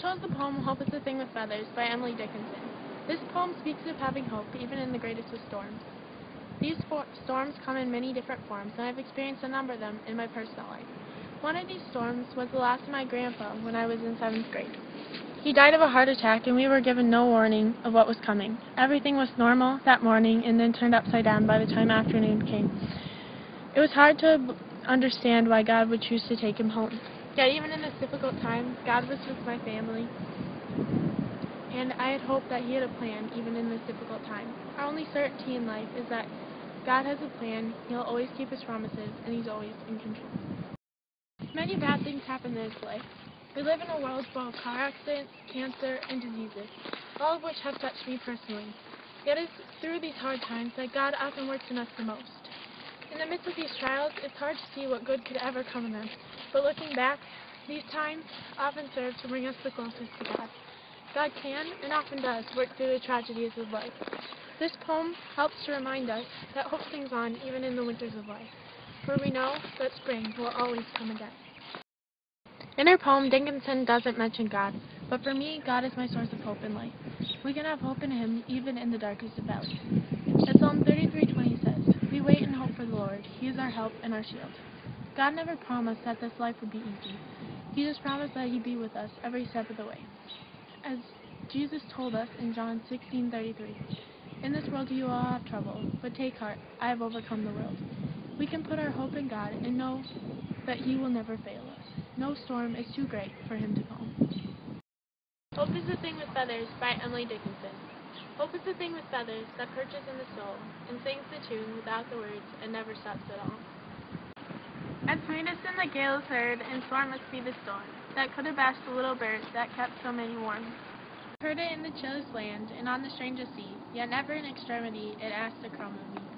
chose the poem Hope is a Thing with Feathers by Emily Dickinson. This poem speaks of having hope even in the greatest of storms. These storms come in many different forms, and I've experienced a number of them in my personal life. One of these storms was the loss of my grandpa when I was in 7th grade. He died of a heart attack, and we were given no warning of what was coming. Everything was normal that morning and then turned upside down by the time afternoon came. It was hard to understand why God would choose to take him home. Yet even in this difficult time, God was with my family, and I had hoped that he had a plan even in this difficult time. Our only certainty in life is that God has a plan, he'll always keep his promises, and he's always in control. Many bad things happen in this life. We live in a world full of car accidents, cancer, and diseases, all of which have touched me personally. Yet it's through these hard times that God often works in us the most. In the midst of these trials, it's hard to see what good could ever come of them, but looking back, these times often serve to bring us the closest to God. God can, and often does, work through the tragedies of life. This poem helps to remind us that hope sings on even in the winters of life, for we know that spring will always come again. In her poem, Dickinson doesn't mention God, but for me, God is my source of hope in life. We can have hope in him even in the darkest of valleys. As Psalm 33:20 says, "We wait and hope for the Lord. He is our help and our shield." God never promised that this life would be easy. He just promised that he'd be with us every step of the way. As Jesus told us in John 16:33, "In this world you will have trouble, but take heart, I have overcome the world." We can put our hope in God and know that he will never fail us. No storm is too great for him to calm. Hope is a Thing with Feathers by Emily Dickinson. Hope is a thing with feathers that perches in the soul and sings the tune without the words and never stops at all. At sweetest in the gale is heard, and sore must be the storm that could have bashed the little bird that kept so many warm. Heard it in the chillest land and on the strangest sea, yet never in extremity it asked a crumb of me.